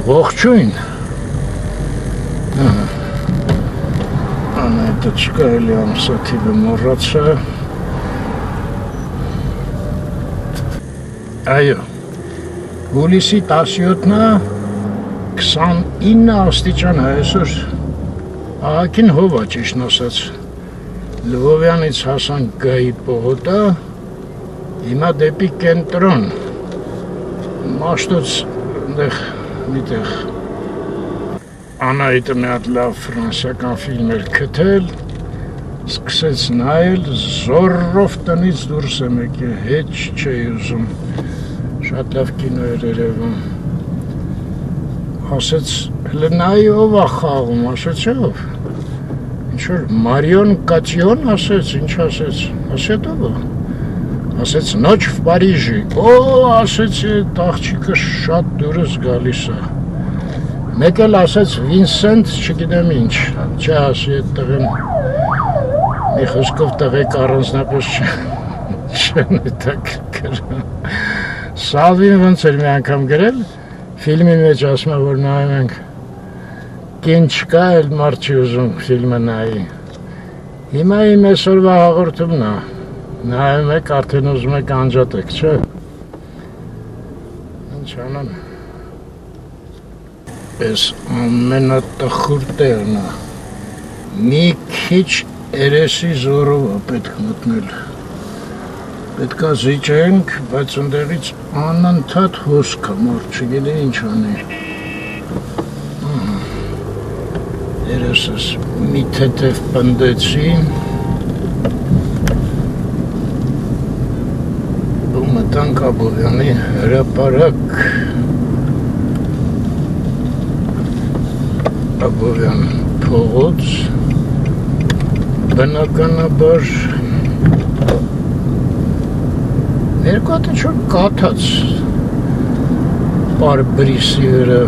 Ողջույն։ Անայտը չկայելի ամսաթիվը մոռացա։ Այո, հուլիսի 17-ն 29 աստիճան է այսօր։ Ահագին հով է ճիշտն ասած։ Լվովյանից հասանք Գայի պողոտա, հիմա դեպի կենտրոն։ Մաշտոց միտեղ Անահիտը մի հատ լավ ֆրանսիական ֆիլմ էր գտել, սկսեց նայել, զոռով տնից դուրս եմ եկել, հետ չէի ուզում, շատ լավ կինո էր երևում, ասեց, հլը նայի ով է խաղում, ասեց ով, ինչ-որ Մարիոն Կատիոն ասեց, ինչ ասեց, ասեց ով է, ասեց նոչ в Парижի, ասեց աղջիկը շատ դուրս գալիս է, մեկ էլ ասեց Վինսենտ, չգիտեմ ինչ, չէ ասի այդ տղեն, մի խոսքով տղեկ առանձնապես չեն հետաքրքրում, Սալվին ոնց էր մի անգամ գրել, ֆիլմի մեջ ասում է, որ նայում ենք, կին չկա, էլ մարդ չի ուզում ֆիլմը նայի, հիմա իմ այսօրվա հաղորդումն է, նայում եք, արդեն ուզում եք անջատեք, չէ, ինչ անեմ, Պես ամենատխուր տեղն է, մի քիչ երեսի զորով է պետք մտնել, պետք է զիջենք, բայց ընդեղից անընդհատ հոսք է, մարդ չգիտի ինչ անի, երեսս մի թեթև պնդեցի, ու մտանք Աբովյանի հրապարակ, Աբովյան փողոց, բնականաբար երկու հատ ինչ-որ կաթած պարբրիսի վրա,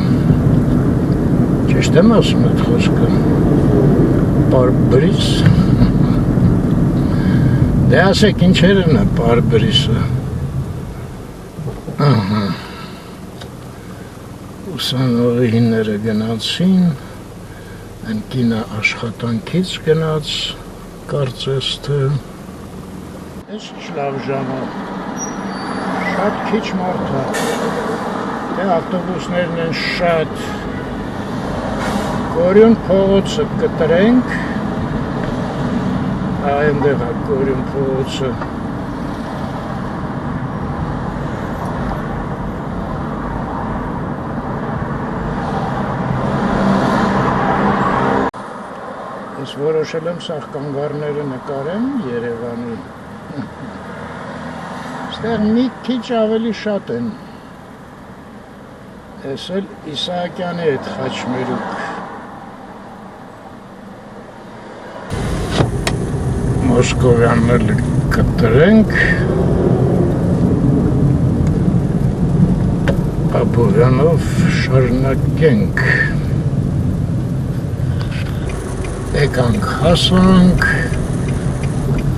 ճիշտ եմ ասում այդ խոսքը, պարբրիս, դե ասեք ինչերն է պարբրիսը, ուսանողիները գնացին, Ընկինը աշխատանքից գնաց, կարծես թե, ես լավ ժամը, շատ քիչ մարդ է, դե ավտոբուսներն են շատ, Կորյուն փողոցը կտրենք, այնտեղ է Կորյուն փողոցը, Ես որոշել եմ սաղ կանգառները նկարեմ Երևանի, ստեղ մի քիչ ավելի շատ են, ես էլ Իսահակյանի հետ խաչմերուկ, Մոսկովյանն էլ կտրենք, Աբովյանով շարունակենք, Եկանք հասանք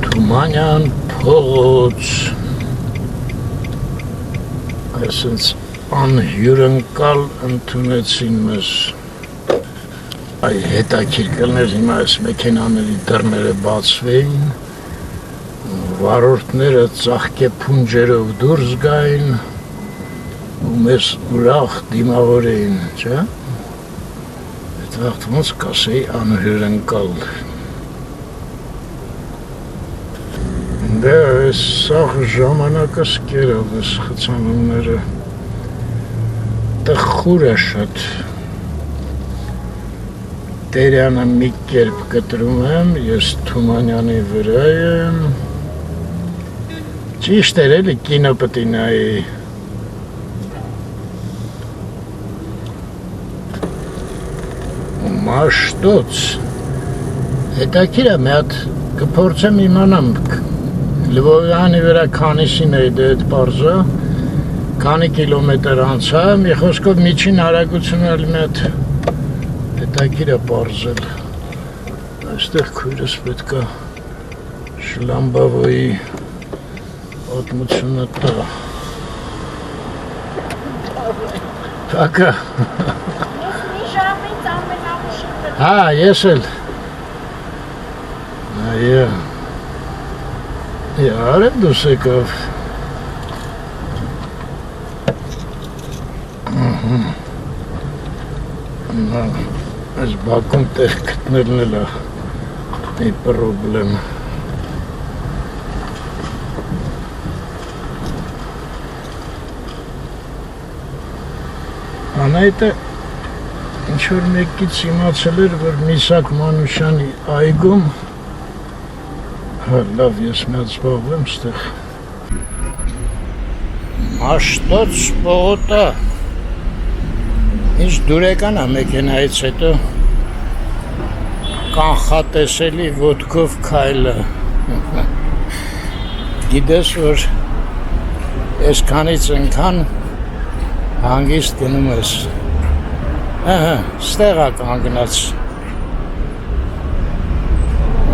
Թումանյան փողոց, այսինց անհյուրընկալ ընդունեցին մեզ, այ հետաքրքիր կլներ հիմա այս մեքենաների դռները բացվեին, վարորդները ծաղկե փունջերով դուրս գային ու մեզ ուրախ դիմավորեին, չէ՞։ Այդ ոնց կասեի անհյուրընկալ, դե այս սաղ ժամանակս կերով ես խցանումները, տխուր է շատ, Տերյանը մի կերպ կտրում եմ, ես Թումանյանի վրա եմ, ճիշտ էր էլի կինո պտի նայի, Մաշտոց, հետաքրքիր է մի հատ կփորձեմ իմանամ Լվովյանի վրա քանիսին է այդ պարզը, քանի կիլոմետր անցա, մի խոսքով միջին արագությունը էլ մի հատ հետաքրքիր է պարզել, այստեղ քույրս պետք է շլամբավոյի պատմությունը տա, Пока. Մի ժամից ամենաուշը։ Հա, ես էլ։ Այո։ Արև դուս եկավ։ Այս բակում տեղ գտնելն էլ է մի պրոբլեմ։ Անայտը ինչ-որ մեկից իմացել էր, որ Միսակ Մանուշյանի այգում լավ, ես մի հատ զբաղվեմ ստեղ։ Մաշտոց պողոտա ինչ դուրեկան է մեքենայից հետո կանխատեսելի ոտքով քայլը։ Գիտես, որ այսքանից ընքան հանգիստ գնում ես։ Ստեղ է կանգնած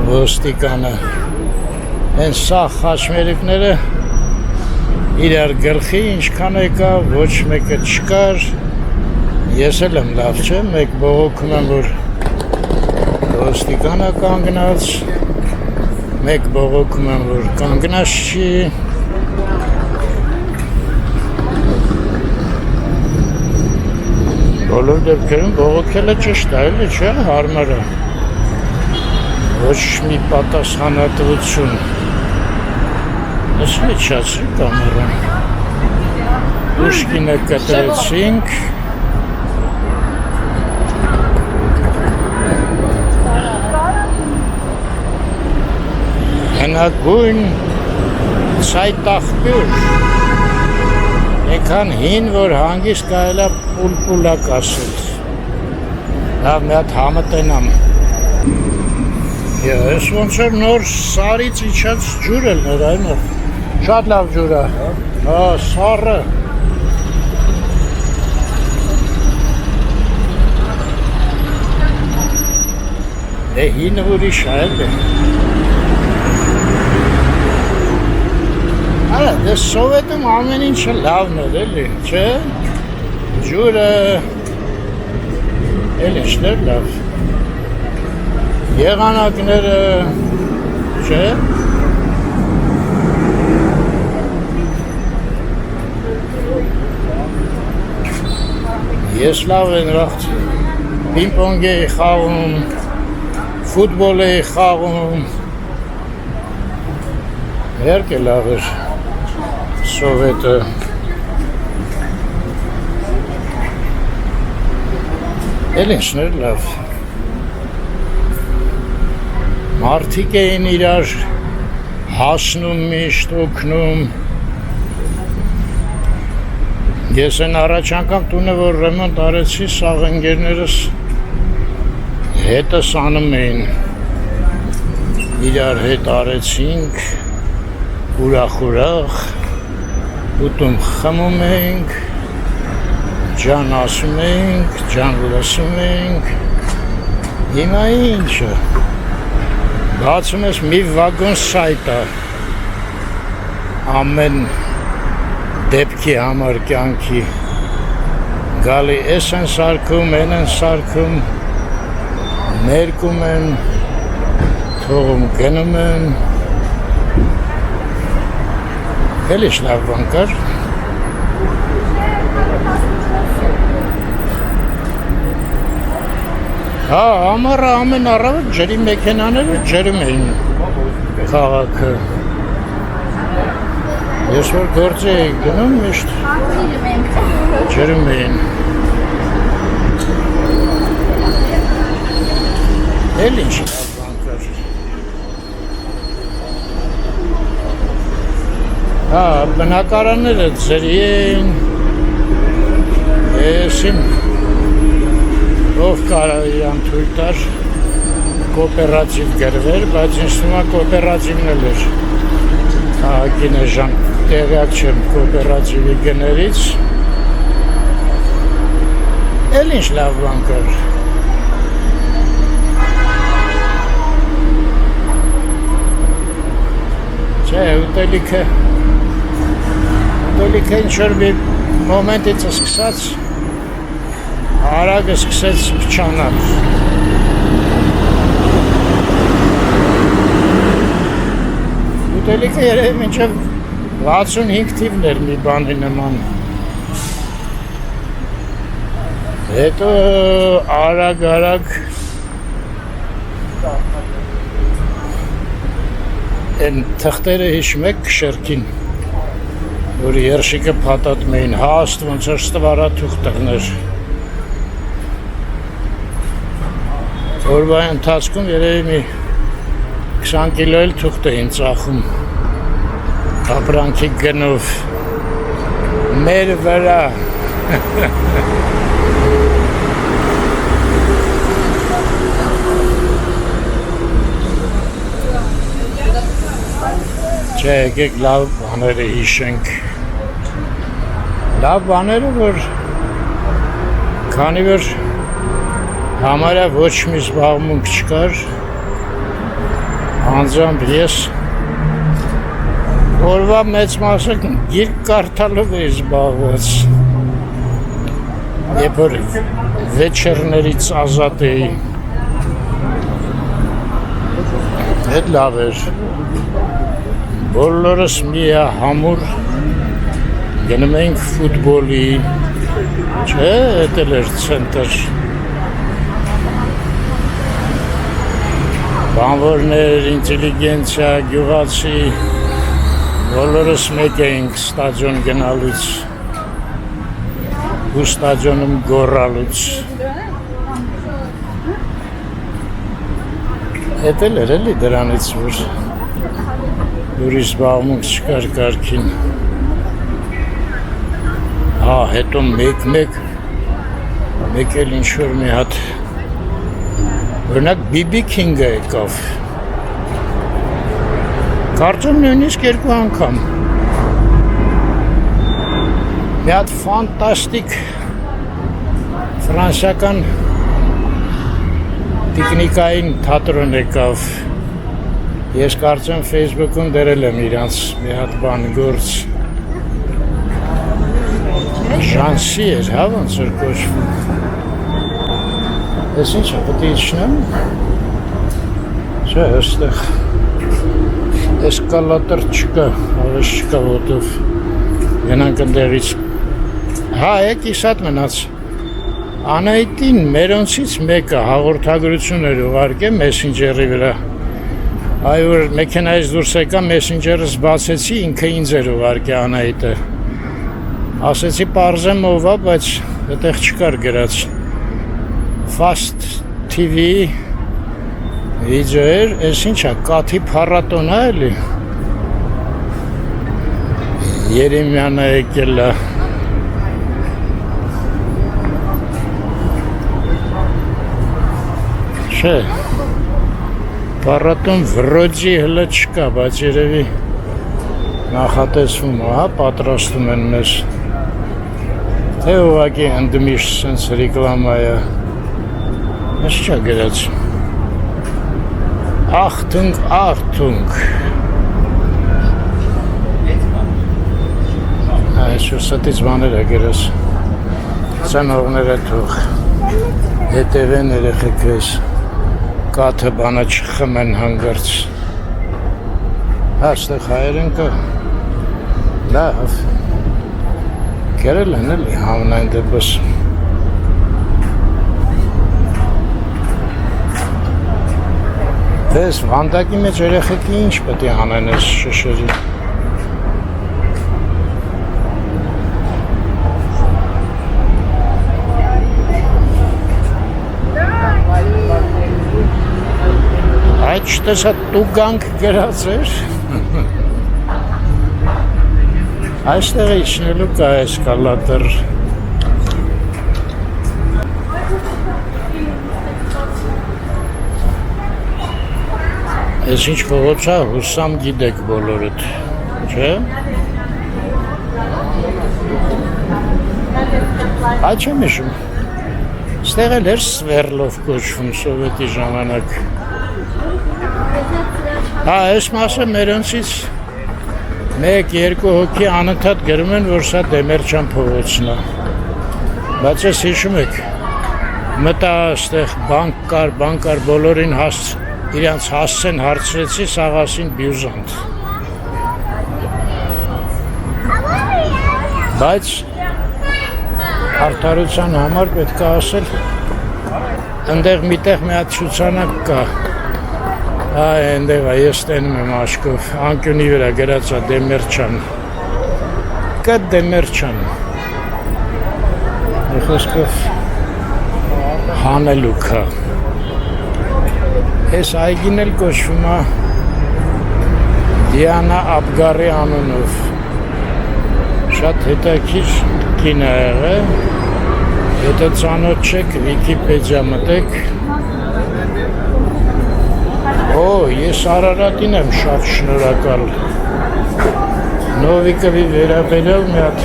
ոստիկանը։ Հենց սա խաչմերուկները իրար գլխի ինչքան եկա, ոչ մեկը չկար։ Ես էլ եմ լավ չէ, մեկ բողոքում եմ, որ ոստիկանը կանգնած, մեկ բողոքում եմ, որ կանգնած չի։ Բոլոր դեպքերում բողոքելը ճիշտ է, էլի չէ, հարմար է։ Ոչ մի պատասխանատվություն։ Ես լիճացրի կամերան։ Պուշկինը կտրեցինք։ Հնագույն ցայտախբյուր։ Այնքան հին, որ հանգիստ կարելի է պուլպուլակ ասել։ Լավ, մի հատ համտենամ։ Ես ոնց որ նոր սարից իջած ջուր էլ ներ այնով։ Շատ լավ ջուր է։ Հա, սառը։ Դե հինը ուրիշ է էլի։ Արա, դե Սովետում ամեն ինչը լավն էր էլի, չէ՞։ Ջուրը էլ ինչներ լավ։ Եղանակները, չէ՞։ Ես լավ են ռախտ պինգ-պոնգ էի խաղում, ֆուտբոլ էի խաղում։ Հերկ է լավ էր Սովետը։ Էլ ինչներ լավ։ Մարդիկ էին իրար հասնում միշտ օգնում։ Ես են առաջ անգամ տունը, որ ռեմոնտ արեցի, սաղ ընկերներս հետս անում էին։ Իրար հետ արեցինք, ուրախ, ուտում խմում ենք, ջան ասում ենք, ջան լսում ենք, հիմա ինչը, բացում ես մի վագոն սայտա, ամեն դեպքի համար կյանքի, գալի ես են սարքում, են են սարքում, ներկում են, թողում գնում են, էլ ինչ լավ բան կար։ Հա, ամառը ամեն առավոտ ջրի մեքենաները ջրում էին քաղաքը։ Ես որ գործի էի գնում միշտ ջրում էին։ Էլ ինչ լավ բան կար։ Հա, բնակարանները ջրի էին, եսին ով կարող իրան թույլ տար կոոպերատիվ գրվեր, բայց ինձ թվում է կոոպերատիվն էլ էր։ Ահագինե ժան, տեղյակ չեմ կոոպերատիվի գներից։ Էլ ինչ լավ բան կար։ Չէ, ուտելիքը ինչ-որ մի մոմենտից սկսած Արագը սկսեց փչանալ։ Ուտելիքը երևի մինչև 65 թիվն էր մի բանի նման։ Հետո արագ են թղթերը հիշում եք քշերքին, որ երշիկը փաթաթում էին, հաստ ոնց որ ստվարաթուղթ տղներ։ Օրվա ընթացքում երևի մի 20 կիլո էլ թուղթ էին ծախում ապրանքի գնով մեր վրա։ Չէ, եկեք լավ բաները հիշենք։ Լավ բաները, որ քանի որ համարյա ոչ մի զբաղմունք չկար, անձամբ ես օրվա մեծ մասը գիրք կարդալով էի զբաղված, երբ որ վեչերներից ազատ էի, հետ լավ էր, բոլորս միահամուր գնում էինք ֆուտբոլի, չէ, էդ էլ էր ցենտր, բանվորներ, ինտելիգենցիա, գյուղացի, բոլորս մեկ էինք ստադիոն գնալուց ու ստադիոնում գոռալուց։ Էդ էլ էր էլի դրանից, որ ուրիշ զբաղմունք չկար կարգին։ Հա, հետո մեկ էլ ինչ-որ մի հատ օրինակ BB King-ը եկավ։ Կարծում նույնիսկ 2 անգամ։ Մի հատ ֆանտաստիկ ֆրանսիական տիկնիկային թատրոն եկավ։ Ես կարծում Facebook-ում դրել եմ իրանց մի հատ բան գործ։ Ժանսի էր, հա, ոնց որ կոչվում։ Ես ինչ է, պետք է իջնեմ։ Չէ, այստեղ էսկալատոր չկա, ավեշ չկա ոտով։ Գնանք ընդեղից։ Հա, եկիս հատ մնաց։ Անահիտին մերոնցից մեկը հաղորդագրություն էր ուղարկել մեսենջերի վրա։ Այ որ մեքենայից դուրս եկա, մեսենջերս բացեցի, ինքը ինձ էր ուղարկել Անահիտը։ Ասեցի պարզեմ ով է, բայց այդտեղ չկար գրած։ Fast TV վիդեո էր, այս ինչ է, կաթի փառատոն է էլի։ Երեմյանը եկել է։ Չէ, փառատոն վրոջի հլը չկա, բայց երևի նախատեսվում է, հա, պատրաստում են մեզ։ Թե ուղղակի ընդմիշտ սենց ռեկլամա է։ Ես չա գրած։ Achtung, Achtung։ Այսօր սատից բաներ է գրած։ Ծանողները թող հետևեն երեխեքս։ Կաթը բանը չխմեն հանգարց։ Այստեղ հայերեն կա։ Լավ։ Կերել են էլի համնայն դեպս։ Դες վանդակի մեջ երեխեքի ինչ պետք է անեն այս շշերի։ Այդ չտեսա տուգանք գրած էր։ Այստեղ իջնելու կա էսկալատոր։ Ես ինչ փողոց է, հուսամ գիտեք բոլորդ, չէ՞։ Այդ չեմ հիշում։ Ստեղ էլ էր Սվերլով կոչվում սովետի ժամանակ։ Հա, այս մասը մերոնցից 1-2 հոգի անընդհատ գրում են, որ սա Դեմերչյան փողոցն է։ Բայց ես հիշում եք, մտա այստեղ բանկ կար բոլորին իրանց հասցեն հարցրեցի սաղասին բյուզանտ բայց արդարության համար պետք է ասել ընդեղ միտեղ մի հատ ցուցանակ կա այնտեղ ես տենում եմ աշկով անկյունի վրա գրած է Դեմերչյան կա Դեմերչյան խոսքով հանելուկ է Այս այգին էլ կոչվում է Դիանա Աբգարի անունով շատ հետաքրքիր կին է եղել եթե ծանոթ չեք Վիկիպեդիա մտեք ես Արարատին եմ շատ շնորհակալ Նովիկովի վերաբերյալ մի հատ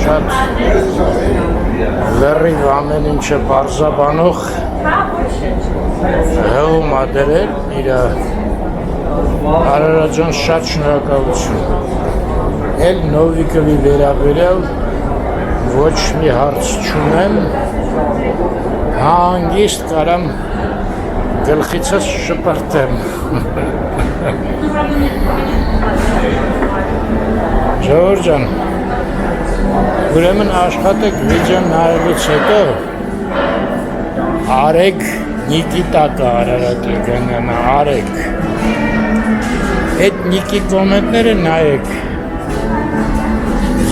շատ լրիվ ամեն ինչը պարզաբանող հեղում ադերել իր Արարատ ջան շատ շնորհակալություն էլ Նովիկովի վերաբերյալ ոչ մի հարց չունեմ հանգիստ կարամ գլխիցս շպրտեմ Ժողովուրդ ջան Ուրեմն աշխատեք վիդեոն նայելուց հետո արեք Նիկիտա կա Արարատի գնանա արեք Այդ Նիկի կոմենտները նայեք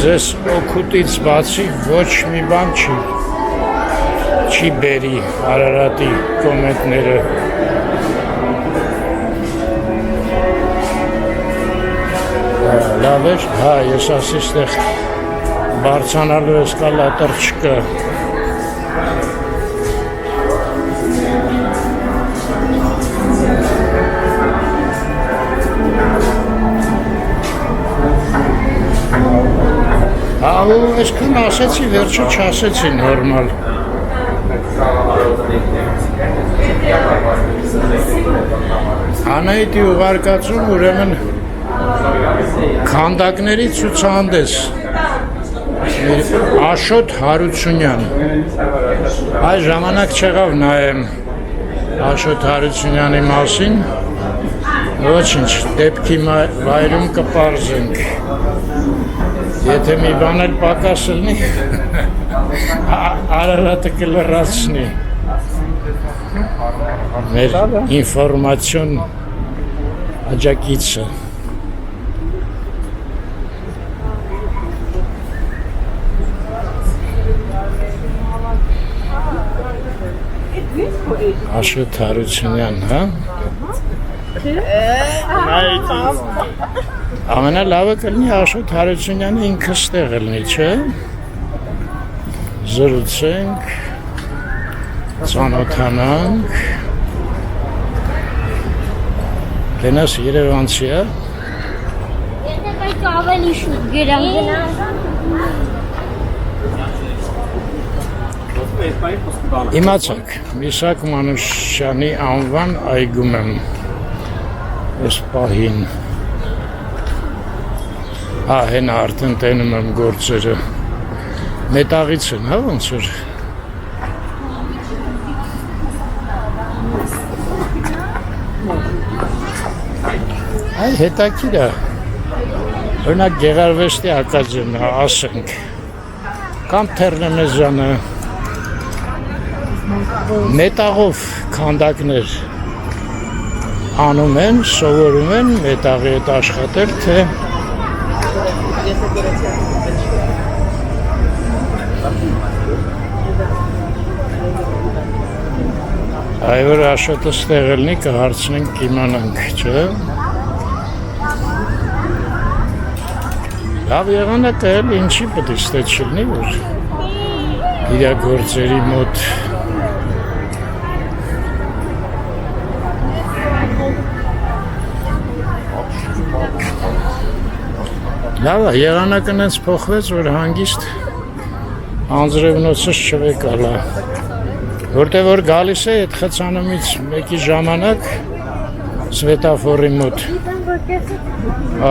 Ձեզ օգուտից բացի ոչ մի բան չի բերի Արարատի կոմենտները Լավ էր, ես ասի ստեղ Բարձանալու էսկալատոր չկա Այսքան ասեցի, վերջը չասեցի նորմալ Անահիտի ուղարկածում ուրեմն քանդակների ցուցահանդես Աշոտ Հարությունյան Այս ժամանակ չեղավ նայեմ Աշոտ Հարությունյանի մասին Ոչինչ, դեպքի վայրում կպարզենք Եթե մի բան էլ պակաս լինի Արարատը կլրացնի Մեր ինֆորմացիոն աջակիցը Աշոտ Հարությունյան, հա? Ամենալավը կլինի Աշոտ Հարությունյանը ինքը ստեղ լինի, չէ? Զրուցենք, ծանոթանանք Գնաս Երևանցի, հա? Եթե բայց ավելի շուտ գրանք Իմացակ, Միսակ Մանուշյանի անվան այգում եմ ես պահին հեն արդեն տենում եմ գործերը մետաղից են, հա ոնց որ այ հետաքրքիր է օրինակ Գեղարվեստի ակադեմիա ասենք կամ Թերնեմեզյանը մետաղով քանդակներ անում են, սովորում են մետաղի հետ աշխատել, թե այ որ Աշոտը ստեղ ելնի կհարցնենք կիմանանք, չէ՞։ Լավ եղանակը էլ ինչի պետք է ստե չլինի, որ իր գործերի մոտ Լավ է, եղանակը նենց փոխվեց, որ հանգիստ անձրևնոցս չվեկալա Որտեղ որ գալիս է այդ խցանումից մեկի ժամանակ Սվետաֆորի մոտ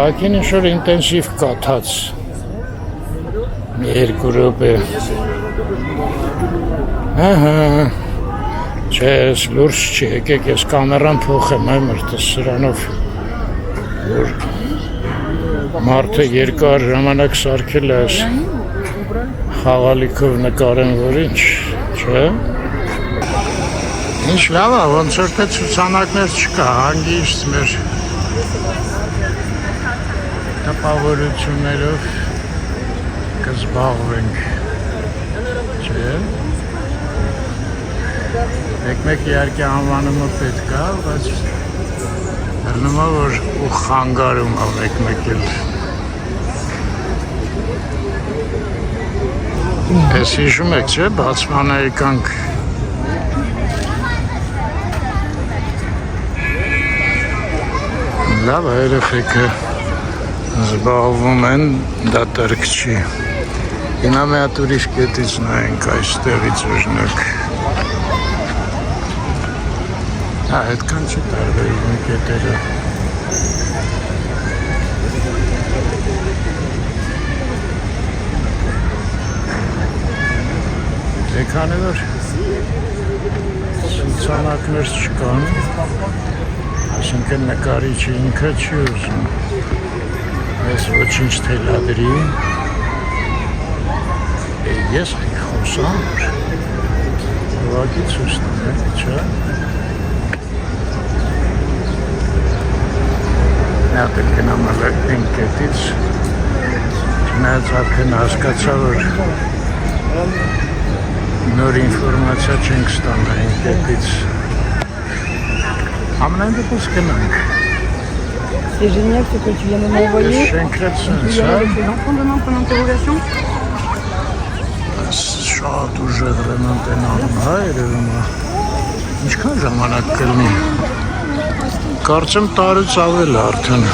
Ակին ինչ-որ ինտենսիվ կաթած մի 2 րոպե Ահա։ Չէ, լուրջ չի, եկեք ես կամերան փոխեմ, մրտը սրանով, որ մարդը երկար ժամանակ սարքել է այս խաղալիքով նկարեն, որ ինչ, չէ։ Ինչ լավ է, ոնց որ թե ցուցանակներ չկա, հանգիստ մեր տպավորություններով կզբաղվենք, չէ։ Մեկ-մեկ իհարկե անվանումը պետք է, բայց դառնում է, որ ու խանգարում է մեկ-մեկ էլ։ Ես հիշում եք, չէ, բացմանը եկանք լավ երեխեքը զբաղվում են, դա տրք չի։ Հիմա մի հատ ուրիշ կետից նայենք այստեղից օրինակ։ Այդքան չի տարբերվում կետերը։ Քանի որ ցուցանակներ չկան, այսինքն նկարիչը ինքը չի ուզում ես ոչինչ թելադրի, ես խոսամ, ուղղակի ցույց տամ, չէ՞։ Նա դեռ գնամ այն կետից, չնայած արդեն հասկացա, որ նոր ինֆորմացիա չենք ստանա այն կետից։ Ամենայն դեպս գնանք։ C'est génial ce que tu viens de m'envoyer. Շենքրեց Tu սենց, viens avec les enfants demain pour l'interrogation. Շատ ուժեղ ռեմանտենանում, հա, երևում է։ Ինչքան ժամանակ կլինի։ Կարծեմ տարուց ավել է արդեն։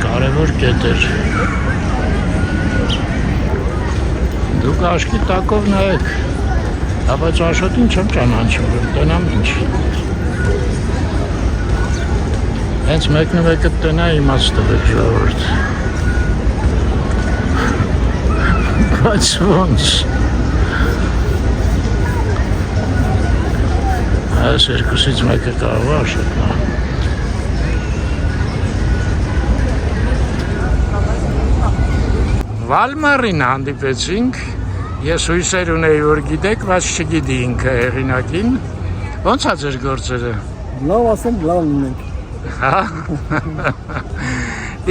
Կարևոր կետեր։ Դուք աշկի տակով նայեք, բայց Աշոտին չեմ ճանաչում, տնամ ինչ։ Հենց մեկը տնա իմաց տվեք ժողովուրդ։ Բայց ոնց։ Այս երկուսից մեկը կարող է Աշոտնա։ Վալմարին հանդիպեցինք, ես հույսեր ունեի, որ գիտեք, բայց չգիտի ինքը հեղինակին։ Ոնց է ձեր գործերը։ Լավ ասենք, լավ լինենք։ Հա։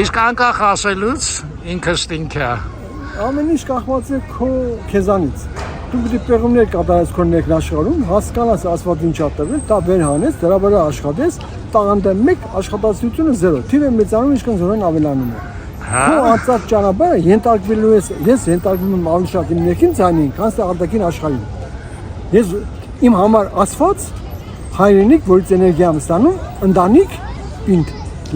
Իսկ անկախ ասելուց ինքս ինքա։ Ամեն ինչ կախված է քո քեզանից։ Դու պետք է պեղումներ կատարես քո ներքնաշխարհում, հասկանաս ասված ինչ ա տվել, դա վեր հանես, դրա վրա աշխատես, տաղանդը 1, աշխատասիրությունը 0։ Թիվը մեծանում ինչքան զորեն ավելանում է։ Քո անցած ճանապարհը ենթարկվելու ես ենթարկվում եմ ավելի շատ իմ ներքին ցանին, քան արտաքին աշխարհին։ Ես իմ համար ասված հայրենիք, որից էներգիա եմ ստանում, ընտանիք, պինդ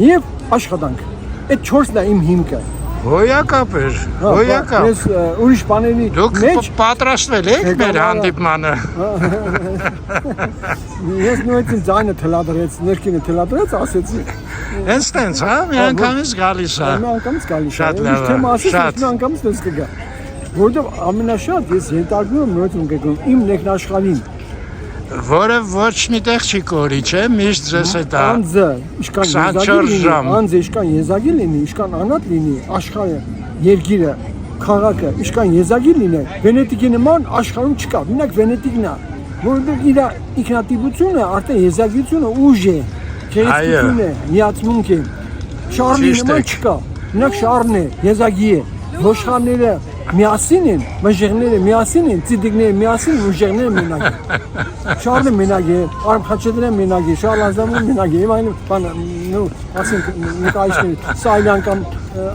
եւ աշխատանք։ Այդ 4-ն է իմ հիմքը։ Հոյակապ էր, հոյակապ։ Ես ուրիշ բաների Դուք պատրաստվել եք մեր հանդիպմանը։ Ես նույնիսկ ձայնը թելադրեց, ներքինը թելադրեց, ասեցի։ Հենց տենց, հա, մի անգամից գալիս է։ Մի անգամից գալիս է։ Շատ լավ է, շատ։ Մի անգամից դες կգա։ Որտեղ ամենաշատ ես ենթարկվում եմ նույնիսկ գնում իմ ներքնաշխարհին։ Որը ոչ մի տեղ չի կորի, չէ՞, միշտ ձեզ հետ է։ Անձը, իշքան եզակի լինի, անձը իշքան եզակի լինի, իշքան անատ լինի, աշխարհը, երկիրը, քաղաքը, իշքան եզակի լինի, Վենետիկի նման աշխարհում չկա, մենակ Վենետիկն է, որովհետև իր ինքնատիպությունը, արդեն եզակիությունը ուժ է, քերեստություն է, միացմունք է, շարժի նման չկա, մենակ շարժն է, եզակի է, ոշխանները միասին են, մժեղները միասին են, ծիդիկները միասին, ուժեղները մենակ են։ Շարժը մենակ է, արմխաչեդրը մենակ է, շարլազամը մենակ է, եւ այն բանը, նո, ասենք նկարիչների, սա այլ անգամ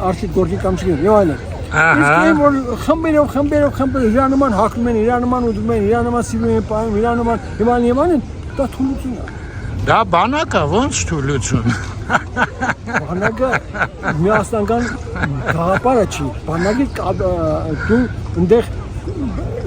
արշիվ գործի կամ չգիտեմ, եւ այլն։ Իսկ որ խմբերով իրար նման հակնում են, իրար նման ուտում են, իրար նման սիրում են, պարում, իրար նման եւ այլն, դա թուլություն է։ Դա բանակ է, ոնց թուլություն։ Բանակը միասնական գաղափարը չի։ Բանակի դու այնտեղ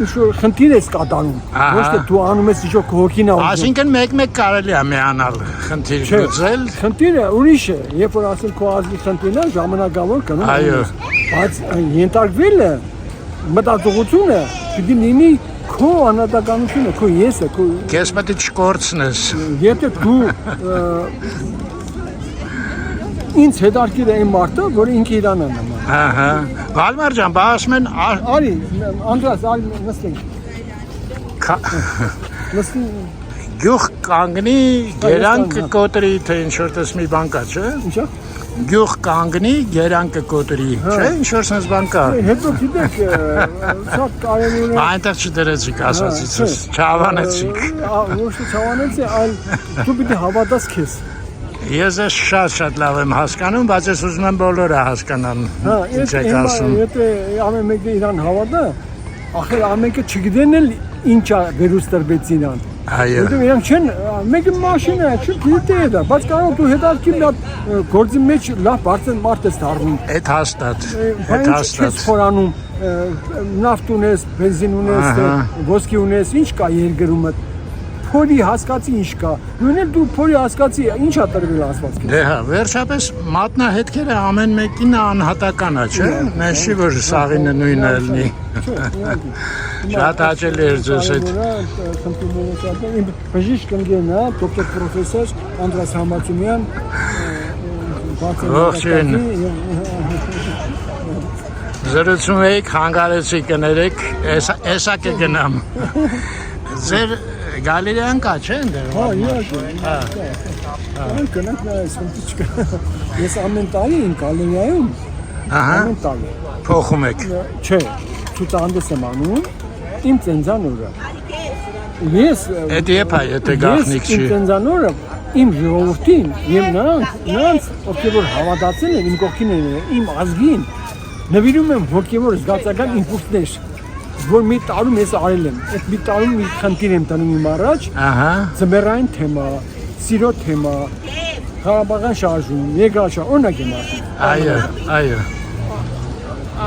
ինչ-որ խնդիր ես կատարում, ոչ թե դու անում ես ինչ-որ հոգին անում։ Այսինքն մեկ-մեկ կարելի է միանալ խնդիր լուծել։ Խնդիրը ուրիշ է, երբ որ ասել քո ազգի խնդիրն է, ժամանակավոր կնում ես։ Բայց ենթարկվելը մտածողությունը պիտի լինի քո անհատականությունը, քո եսը, քո Քեզ պետք է չկորցնես։ Եթե դու ինձ հետարքիր է իմ մարդը, որ ինքը իրան է նման։ Ահա։ Վալմար ջան, բացում են Արի, Անդրաս, արի նստենք։ Նստի գյուղ կանգնի, գերանք կոտրի, թե ինչ-որ տես մի բան կա, չէ։ ինչա։ Գյուղ կանգնի, գերանք կոտրի, չէ, ինչ-որ sense բան կա։ Հետո գիտեք, շատ կարևոր է։ Այնտեղ չդրեցիք ասացիցս, չավանեցիք։ Ոչ թե չավանեցի, այլ դու պիտի հավատաս քեզ։ Ես ես շատ լավ եմ հասկանում, բայց ես ուզում եմ բոլորը հասկանան։ Ինչ եք ասում։ Եթե ամեն մեկը իրան հավատա, ախր ամեն մեկը չգիտեն էլ ինչա վերուստրվեց իրան։ Այո։ Որտեղ իրան չեն, մեկը մաշինա է, չգիտե դա, բայց կարող դու հետարքի լավ գործի մեջ լավ բարձր մարդ ես դառնում։ Այդ հաստատ։ Այդ Բայց հաստատ։ չես խորանում, նավթ ունես, բենզին ունես, ոսկի ունես, ինչ կա երկրումը։ Փորի հասկացի ինչ կա։ Նույնն էլ դու փորի հասկացի ինչա տրվել ասվածքի։ Դե հա, վերջապես մատնահետքերը ամեն մեկին անհատական է, չէ՞։ Մենք չի որ սաղինը նույնը լինի։ Շատ հաճելի էր ձեզ այդ։ Իմ բժիշկն գնա, դոկտոր պրոֆեսոր Անդրաս Համացումյան, Ողջույն։ Զրուցում եք, հանգարեցի կներեք, էսա կգնամ։ Ձեր գալերեան կա, չէ՞ ընդեր։ Հա, իհարկե։ Կնանք նայես, խնդիր չկա։ Ես ամեն տարի իմ գալերեայում ամեն տարի Փոխում եք։ Չէ, ցուցահանդես եմ անում իմ ծննդանորը։ Ես Էդ եփա, եթե գաղտնիք չի։ Իմ ծննդանորը իմ ժողովրդին եւ նրանց ովքեր հավատացել են իմ կողքին են, իմ ազգին նվիրում եմ հոգեվոր զգացական իմպուլսներ, որ մի տարում ես արել եմ։ Այդ մի տարում մի խնդիր եմ տանում իմ առաջ։ Ահա։ Ձմեռային թեմա, սիրո թեմա, Ղարաբաղյան շարժում, երկրաշարժ, օրինակ եմ ասում։ Այո։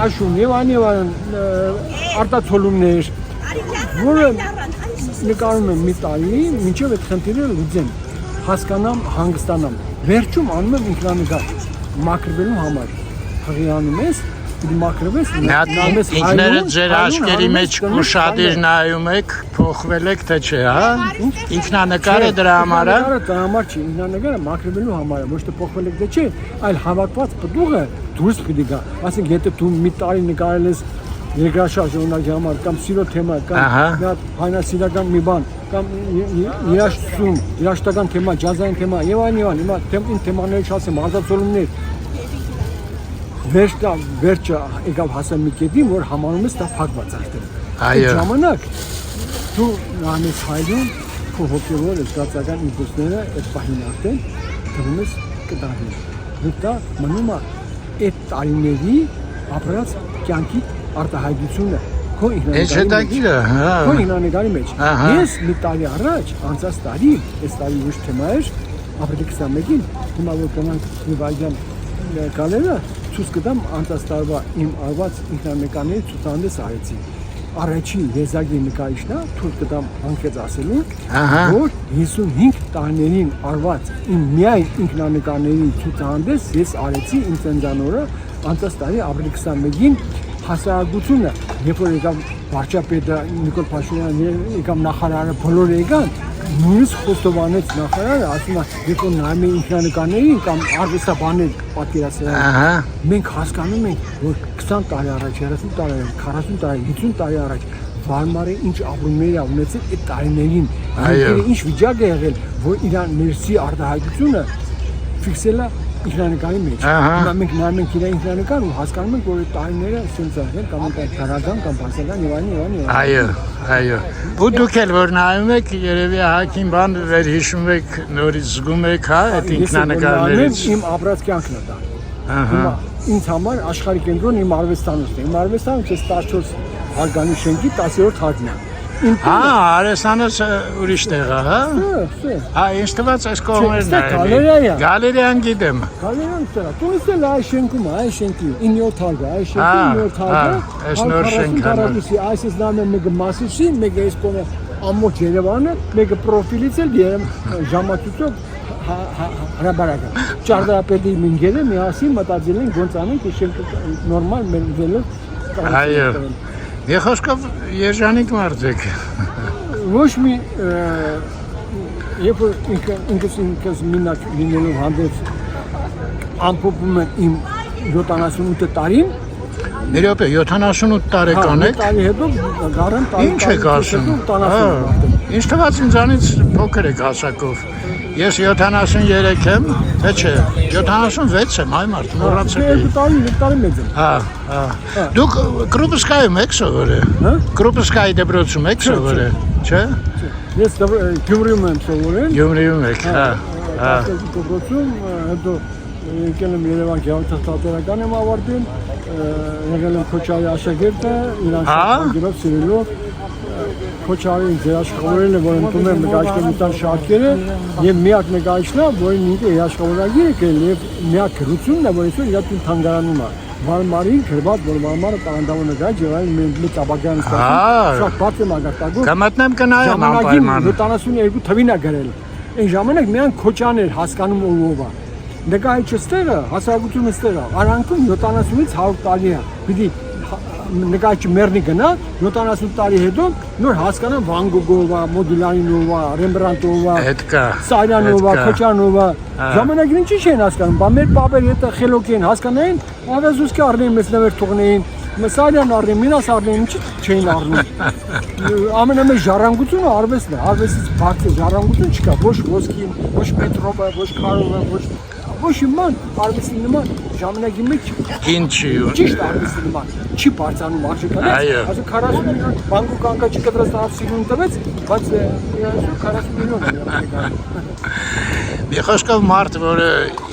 Աշուն եւ այլն արտացոլումներ, որը նկարում եմ մի տարի, մինչև այդ խնդիրը լուծեմ, հասկանամ, հանգստանամ։ Վերջում անում եմ ինքնանկար, մաքրվելու համար։ Հղի անում ես, մաքրվես, ինքներդ ձեր աչքերի մեջ ուշադիր նայում եք, փոխվել եք թե չէ, հա։ Ինքնանկարը դրա համար է։ Դրա համար չի, ինքնանկարը մաքրվելու համար է, ոչ թե փոխվել եք թե չէ, այլ հավաքված պտուղը դուրս պիտի գա։ Ասենք եթե դու մի տարի նկարել ես երկրաշարժ օրինակի համար կամ սիրո թեմա կամ մի հատ հայնասիրական մի բան կամ երաժշտական թեմա, ջազային թեմա եւ այլն, հիմա թեմաների չասեմ, արտացոլումներ վերջը եկավ հասան մի կետին, որ համանում ես դա փակված այդտեղ։ Այդ ժամանակ դու նայես հայրում, քո հոգևոր զգացական իմպուլսները այդ պահին արդեն դնում ես կդառնի։ Դա մնում է այդ տարիների ապրած կյանքի արտահայտությունը քո ինքնանկարի մեջ։ Ես մի տարի առաջ, անցած տարի, այս տարի ոչ թեմա էր, ապրիլի 21-ին, հիմա որ կանանք մի վայրկյան գալերը ցույց կտամ անցած տարվա իմ արված ինքնանկարների ցուցահանդես արեցի։ Առաջին եզակի նկարիչն է, ցույց կտամ անկեց ասելու, որ 55 տարիներին արված իմ միայն ինքնանկարների ցուցահանդես ես արեցի իմ ծննդանորը անցած տարի ապրիլի 21-ին հասարակությունը, երբ որ եկավ վարչապետը Նիկոլ Փաշինյանը, եկավ նախարարը, բոլորը եկան, նույնիսկ խոստովանեց նախարարը, ասում է, երբ որ նայում են ինքնանկարներին կամ արվեստաբաններ պատկերացրել, մենք հասկանում ենք, որ 20 տարի առաջ, 30 տարի, 40 տարի, 50 տարի առաջ Վարմարը ինչ ապրումներ ա ունեցել այդ տարիներին, ինչ վիճակ է եղել, որ իրան ներսի արտահայտությունը ֆիքսել է ինքնանկարի մեջ։ Հիմա մենք նայում ենք իր ինքնանկարը ու հասկանում ենք, որ այդ տարիները ասենց եղել կամ քարական կամ բարձրական եւ այլն։ Այո։ Ու դուք էլ որ նայում եք, երևի հակին բան վերհիշում եք, նորից զգում եք, հա, այդ ինքնանկարներից։ Իմ ապրած կյանքն է դա։ Հիմա ինձ համար աշխարհի կենտրոնը իմ արվեստանոցն է։ Իմ արվեստանոցը 14 հարգանի շենքի 10-րդ հարկն է։ Արեսանը ուրիշ տեղ է, հա։ Ինչ թվաց այս կողմերն է։ Գալերիան գիտեմ։ Գալերիան ստրա։ Տունից էլ այս շենքում, այս շենքի 9 թագը, այս շենքի 9 թագը։ Այս նոր շենքը։ Այս is նամը մեկը մասիսի, մեկը այս կողմը ամոթ Երևանը, մեկը պրոֆիլից էլ ժամացույցով հրաբարակը։ Ճարտարապետի մինգերը միասին մտածել են ոնց անենք շենքը նորմալ մենվելով։ Այո։ Եղոսկով երջանիկ մարդ եք։ Ոչ մի երբ ինքս մինակ լինելով հանդերձ ամփոփում եմ իմ 78 տարին Ներյոպե 78 տարեկան եք։ Տարի հետո գարան տարի։ Ինչ եք ասում։ Ինչ թվաց ինձանից փոքր եք հասակով։ Ես 73 եմ, թե չէ, 76 եմ, այ մարդ, մոռացել եմ։ 2 տարի մեծ եմ։ Հա։ Դուք Կրուպսկայում եք սովորել։ Հա։ Կրուպսկայի դպրոցում եք սովորել, չէ։ Ես Գյումրիում եմ սովորել։ Գյումրիում եք, հա։ Դպրոցում հետո եկել եմ Երևան գեղարվեստական եմ ավարտել, եղել եմ Քոչարի աշակերտը, իրան շփոթելով սիրելով Քոչարին երաշխավորել է, որ ընդունում եմ նկարիչական շարքերը եւ միակ նկարիչն է, որին ինքը երաշխավորագիր է կել եւ միակ գրությունն է, որ այսօր իր տուն թանգարանում է։ Վարմարին գրված, որ Վարմարը տարանդավոր նկարիչ եւ այլ մեծ ապագան ստացել։ Շատ բարձ է մագարտագով։ Կմտնեմ կնայեմ անպայման։ 72 թվին է գրել։ Այն ժամանակ միայն Քոչան էր հասկանում ով է։ Նկարիչը ստերը, հասարակությունը ստերը, արանքում 70-ից 100 տարի է։ Պիտի նկարիչը մեռնի գնա 70 տարի հետո նոր հասկանան Վան Գոգովա, Մոդիլանինովա, Ռեմբրանտովա, Սարյանովա, Քոչանովա ժամանակին ինչի չեն հասկանում, բա մեր պապեր հետը խելոք են հասկանային, ավազուսկի առնեին մեծ նվեր թողնեին, Սարյան առնեին, Մինաս առնեին, ինչի չէին առնում։ Ամենամեծ ժառանգությունը արվեստն է, արվեստից բացի ժառանգություն չկա, ոչ ոսկին, ոչ պետրովը, ոչ քարովը, ոչ իման արվեստի նման ժամանակի մեջ ինչի ճիշտ արվեստի նման չի բարձանում արժեքանից ասում 40 միլիոն բանկու կանկաչի կտրած արսիգուն տվեց բայց 40 միլիոն է Եղոսկով մարդ որը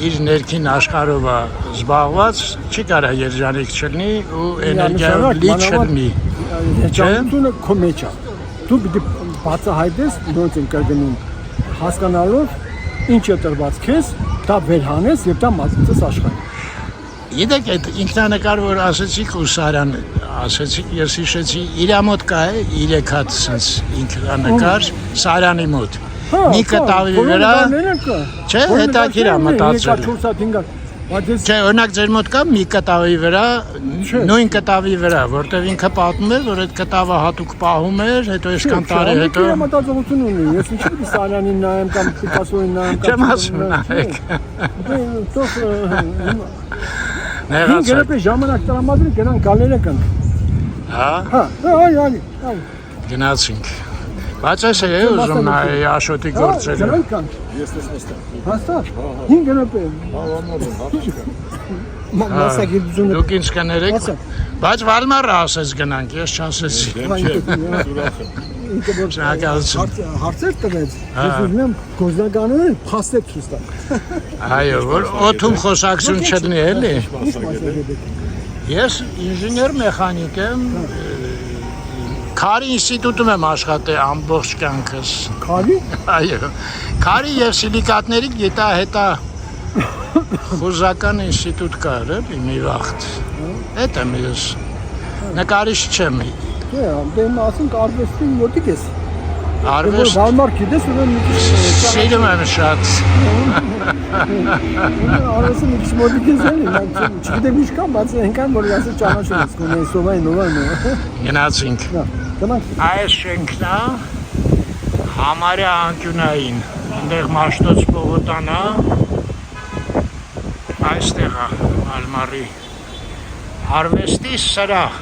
իր ներքին աշխարհով է զբաղված չի կարա երջանիկ չլինի ու էներգիայով լի չլինի երջանկությունը քո մեջ է դու պիտի բացահայտես ոնց են կրկնում հասկանալով ինչ է տրված քեզ դա վերհանես եւ դա մազից աշխարհ։ Գիտեք այդ ինքնանկար որ ասեցիք ու Սարյան ասեցիք ես հիշեցի իր մոտ կա է 3 հատ sense ինքնանկար Սարյանի մոտ։ Մի կտավի վրա չէ հետաքրքիր է մտածել։ 4 հատ 5 հատ Չէ, օրինակ ձեր մոտ կա մի կտավի վրա, նույն կտավի վրա, որտեղ ինքը պատմում էր, որ այդ կտավը հատուկ պահում էր, հետո այսքան տարի հետո։ Չէ, մտածողություն ունի։ Ես ինչի՞ պիտի Սարյանին նայեմ կամ Պիկասոյին նայեմ կամ։ Չեմ ասում նայեք։ Թող Նեղացա։ Գերեպես ժամանակ տրամադրի գնան գալերական։ Հա։ Հա, այ։ Գնացինք։ Բայց այս է ուզում նայ Աշոտի գործերը։ Գնանք։ Ես տեսնեմ։ Հաստատ։ 5 գնապե։ Մասագիտությունը։ Դուք ինձ կներեք։ Բայց Վալմարը ասեց գնանք, ես չասեցի։ Հարցեր տվեց։ Ես ուզում եմ գոզնականորեն փաստեր ցույց տալ։ Այո, որ օդում խոսակցություն չլինի, էլի։ Ես ինժեներ մեխանիկ եմ։ Քարի ինստիտուտում եմ աշխատել ամբողջ կյանքս։ Քարի? Այո։ Քարի եւ սիլիկատների գիտահետա խոզական ինստիտուտ կար, էլի մի վաղտ։ Էդ եմ ես։ Նկարիչ չեմ։ Չէ, դեմ ասենք արվեստին մոտիկ ես։ Արվեստ։ Վալմար գիտես, ուրեմն մի քիչ սիրում եմ շատ։ Արվեստը մի քիչ մոտիկ ես էլի, չգիտեմ ինչքան, բայց այնքան որ ասել ճանաչում ես, կոնե սովային նովան։ Գնացինք։ Այս շենքն է համարյա անկյունային, այնտեղ Մաշտոց Պողոտան է, այստեղ է Վալմարի արվեստի սրահ,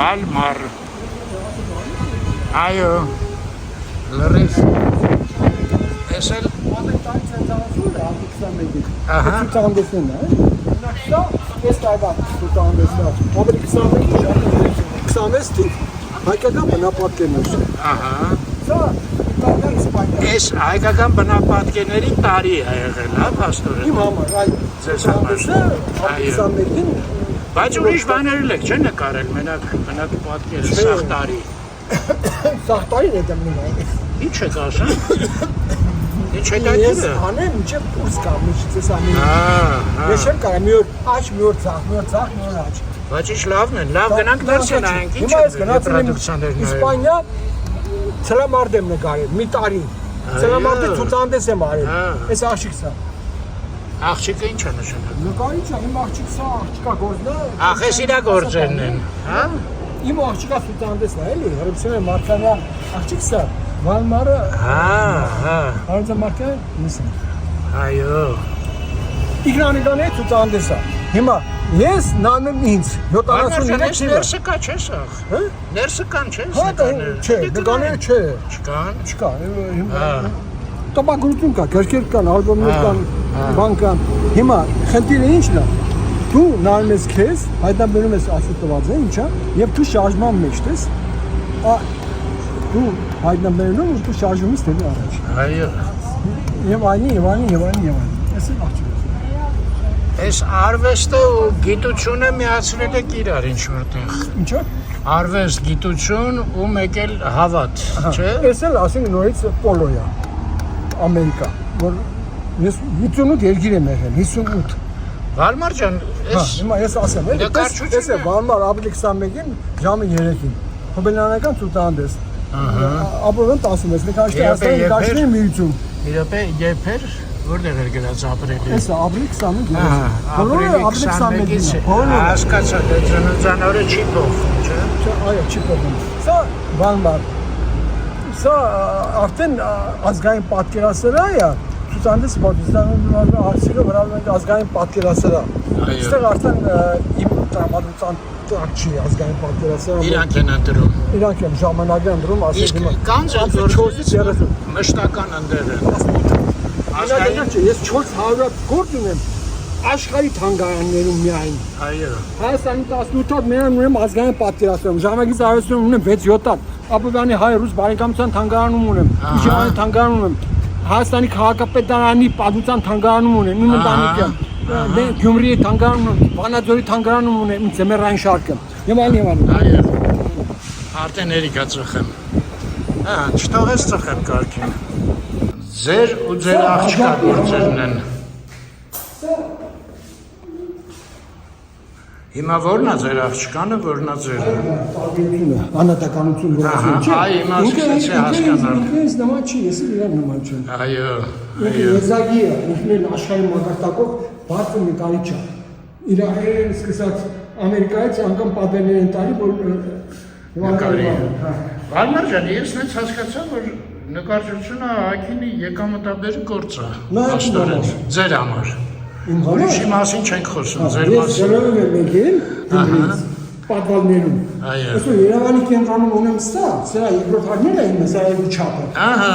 Վալմար, այո, լրիվ, ես էլ Հայկական բնապատկերներ։ Այս հայկական բնապատկերների տարի է եղել, հա, փաստորեն։ Իմ համար, այ ձեզ համար։ Բայց ուրիշ բաներ էլ եք, չէ՞ նկարել, մենակ բնապատկերը սաղ տարի։ Սախտային է դմնում այն։ Ինչ է ասում։ Ինչ է դա Ես դերը։ անեմ ինչ դուրս կամ ինչ ես անում։ Հա։ Ես չեմ կարող մի օր աչ, մի օր ցախ, մի օր ցախ, մի օր աչ։ Բայց ինչ լավն է, լավ գնանք դուրս նայենք, ինչ Հիմա ես գնացել եմ պրոդուկցիաներ նայել։ Իսպանիա, ցլամարդ եմ նկարել, մի տարի։ Ցլամարդի ցուցահանդես եմ արել։ Այս աղջիկս է։ Աղջիկը ինչ է նշանակում։ Նկարիչ է, իմ աղջիկս է, աղջիկա գործն է։ Ախ, էս իրա գործերն են, հա։ Իմ աղջիկա ցուցահանդեսն է, էլի, Հրուփսյանը Մարտանյա աղջիկս է, Վալմարը։ Հա։ Արոնցա Մարտյան, նիսն։ Այո։ Իգրանիկանի ցուցահանդես է։ Հիմա ես նայում ինձ 73 թիվը։ Ներսը կա չէ սա։ Հա? Ներսը կան չէ։ Հա, չէ, նկարները չէ։ Չկան։ Չկա, հիմա տպագրություն կա, գրքեր կան, ալբոմներ կան, բան կան։ Հիմա խնդիրը ի՞նչն է։ Դու նայում ես քեզ, հայտնաբերում ես ասուտված է, ինչա, եւ դու շարժման մեջ ես։ Դու հայտնաբերում ես դու շարժում ես դեպի առաջ։ Այո։ Եվ այլն։ Էս է աղջիկը։ Այս արվեստը ու գիտությունը միացրել եք իրար ինչ որտեղ։ Ինչա։ Արվեստ, գիտություն ու մեկ էլ հավատ, չէ՞։ Էս էլ ասենք նորից պոլոյա։ Ամերիկա, որ ես 58 երկիր եմ եղել, 58։ Վալմար ջան, այս Հիմա ես ասեմ, էս է Վալմար ապրիլի 21-ին ժամը 3-ին։ Հոբելյանական ցուցահանդես։ Ապրիլին 16, նկարիչների Հայաստանի նկարիչների միություն։ մի րոպե երբ էր, որտեղ էր գրած ապրիլի։ Էս է ապրիլի 25-ին։ Ապրիլի 21-ին։ Հասկացա, դե ծննդյանորը չի փոխվում, չէ՞։ Այո, չի փոխվում։ Սա Վալմար։ Սա արդեն ազգային պատկերասրահ է, ցուցահանդես արցիրը վրանում ազգային պատկերասրահ։ Այստեղ արդեն իմ տրամադրության տակ չի ազգային պատկերասրահը։ Իրանք են ընտրում։ Իրանք են ժամանակը ընտրում, ասենք հիմա։ Կան ձեր մշտական ընդեր են։ Ազգային չէ, ես 400 գործ ունեմ աշխարհի թանգարաններում միայն։ Այո։ Հայաստանի 18-ով միայն ունեմ ազգային պատկերասրահում, ժամանակից արվեստում ունեմ 6-7 հատ։ Ապովյանի հայ-ռուս բարեկամության թանգարանում ունեմ, Իջևանի թանգարանում ունեմ, Հայաստանի քաղաքապետարանի պատմության թանգարանում ունեմ, իմ ընտանիքը, Գյումրիի թանգարանում ունեմ, Վանաձորի թանգարանում ունեմ, իմ ձմեռային շարքը։ Եվ այլն։ Այո։ Արդեն երիկա ծխեմ։ Հա, չթողես ծխեմ կարգին։ Ձեր ու ձեր աղջկա գործերն են։ Հիմա ո՞րն է ձեր աղջկանը, ո՞րն է ձերը։ Տարբերությունը, անհատականություն որոշում չէ։ Այ հիմա սկսեցի հասկանալ։ Ինքնից նման չի, ես իրան նման չեմ։ Այո, Եզակի է, ինքն աշխարհի մակարդակով բարձր նկարիչ է։ Իր հայրեն սկսած Ամերիկայից անգամ պատերներ են տալի, որ նկարի։ Վալմար ջան, ես նենց հասկացա, որ նկարչությունը ակինի եկամտաբեր գործ է։ Աստորեն, ձեր համար։ Ուրիշի մասին չենք խոսում, ձեր Ես մասին։ գրում եմ եկել, պատվալներում։ Այո։ Այսօր Երևանի կենտրոնում ունեմ սա երկրորդ հարմերն է իմ սա երկու չափը։ Ահա։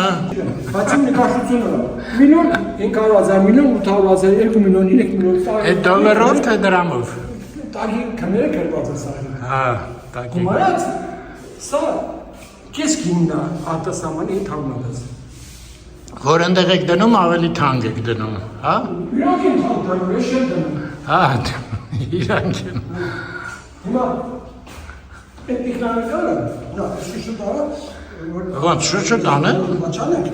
Բայց իմ նկարչությունը միլիոն 500,000, միլիոն 800,000, 2 միլիոն, 3 միլիոն։ Այդ դոլարով թե դրամով։ Տագի քները գրված է սա։ Հա, տակի։ Գումարած սա կես գիննա արտասահմանի հետ հարմարած։ Որ ընդեղ եք դնում, ավելի թանկ եք դնում, հա։ Իրանք են թանկ, ես չեմ դնում։ Հա, իրանք են։ Հիմա այդ իգնանկարը, նա շուշուտ արա, Ոնց շուշուտ անը։ Բաչանեք։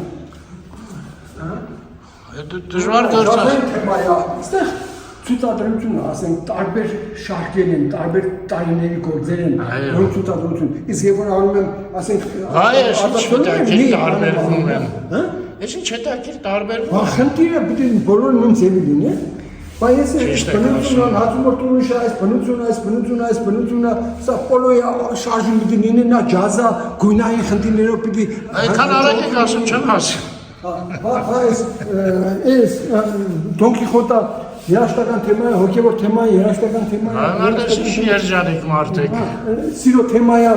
Այդ դժվար գործ է։ Թեմայա, այստեղ ցուցադրություն, ասենք, տարբեր շարքեր են, տարբեր տարիների գործեր են, որ ցուցադրություն։ Իսկ երբ որ անում եմ, ասենք, Այո, ինչ հետաքրքիր տարբերվում են։ Հա։ Ես ինչ հետաքրքիր տարբերվում են։ Խնդիրը պիտի բոլորը նույն ձևի լինի։ Բայց ես բնությունն հացումորտունի այս բնությունը, սա պոլոյա շարժում պիտի լինի, նա ջազա, գույնային խնդիրներով պիտի։ Այդքան արագ եք ասում, չեմ հասի։ Այս Դոն Կիխոտը երաժշտական թեմա է, հոգևոր թեմա է, երաժշտական թեմա է։ Մարդը շիշ երջանիկ մարդ եք։ Սիրո թեմա է։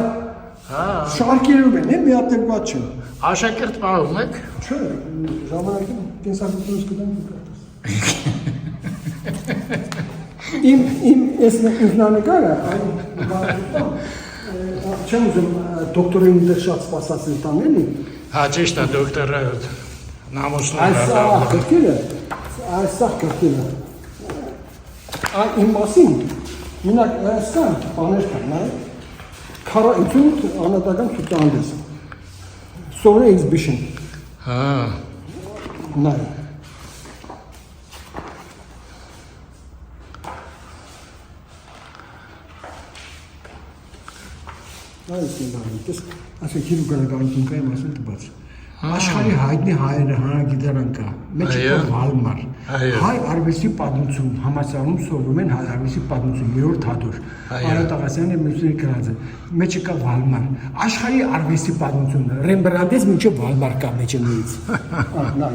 Հա։ Շարքերով են, մի հատ ված չեն։ Աշակերտ պահում եք։ Չէ, ժամանակին կենսագրությունս կդանք։ Իմ այս ինքնանկարը, չեմ ուզում դոկտորին դեր շատ սպասացել տան էլի։ Հա, ճիշտ է, դոկտորը նամուսնում է։ Այս սաղ կրկիրը, իմ մասին, մինակ սան, բաներ կան, կարայություն անատական ցուցահանդես։ Sonra exhibition. Հա։ Նայ։ Այս ինքնից ասեք հիրու գնահատականություն կա մասն տված։ Աշխարհի հայտնի հայերը հանրագիտարան կա։ Մեջը Վալմար։ Հայ արվեստի պատմություն համասարում սովորում են հայ արվեստի պատմություն 3-րդ հատոր։ Արարատ Աղասյանը մյուսների գրած է։ Մեջը կա Վալմար։ Աշխարհի արվեստի պատմությունը Ռեմբրանդտից մինչև Վալմար կա մեջը նույնից։ Նայ։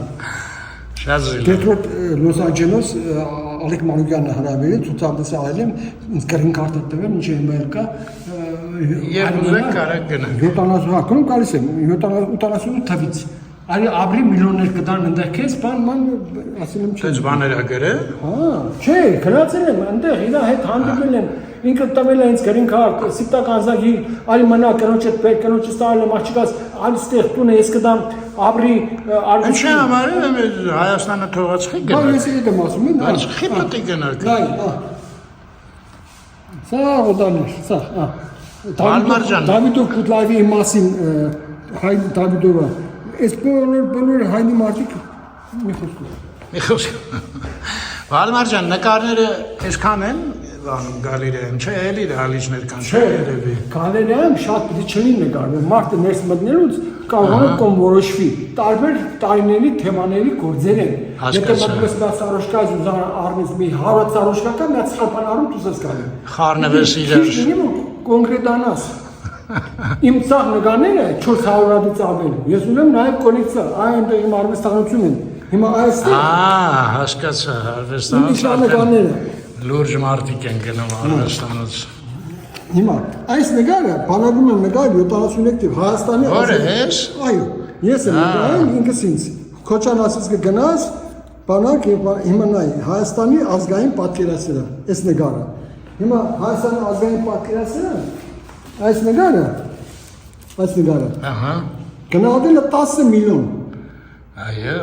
Շատ զիլ։ Դեթրոյթ Լոս Անջելես Ալեք Մանուկյանը հրավիրել ցուցաբերս արել ինձ գրին կարտը տվել մինչև իմել կա Երբ ուզեք կարեք գնանք։ 70 հակում գալիս եմ 78 թվից արի ապրի միլիոններ կդան այնտեղ քեզ բան ասել եմ Դες բաներ ա գրել։ հա չէ գրածել եմ այնտեղ իրա հետ հանդիպել եմ ինքը տվել է ինձ գրին կարտ սիպտակ անձագի արի մնա կնոջը պետք կնոջը ստարել եմ աղջիկաս արի ստեղ տուն է ես կդամ ապրի արվեստի Ինչի՞ համար է Հայաստանը թողածխի Բա գնանք։ ես եմ ասում եմ Բայց խի պետք է գնանք։ Նայ Սա ոդաներ սա Վալմար Դավիդով Կուտլավի մասին հայ Դավիդովը այս բոլոր հայնի մարդիկ մի խոսք Վալմար ջան նկարները այսքան են բանում գալերիայում չէ էլի ռեալիստներ կան չէ երևի գալերիայում շատ պիտի չլինի նկարը մարդը ներս մտնելուց կարող է կոմ որոշվի տարբեր տարիների թեմաների գործեր են եթե մտքես դա սարոշկա ուզան արմից մի հարա սարոշկա կա մի ծխապանարում դուսես գալի խառնվես իրար կոնկրետանաս Իմ ցաղ նկարները 400-ից ավել։ Ես ունեմ նաև կոլեկցիա, այնտեղ իմ արվեստանոցում են։ Հիմա այստեղ հասկացա, արվեստանոցը լուրջ մարդիկ են գնում արվեստանոց։ Հիմա այս նկարը բանակում եմ նկար 71 թիվ Հայաստանի Որը ես։ Այո, ես եմ նկարել ինքս ինձ։ Քոչան ասած կգնաս բանակ հիմա նայ Հայաստանի ազգային պատկերասրահ, այս նկարը։ Հիմա Հայաստանի ազգային պատկերասրահը Այս նկարը Ահա գնահատել է 10 միլիոն Այո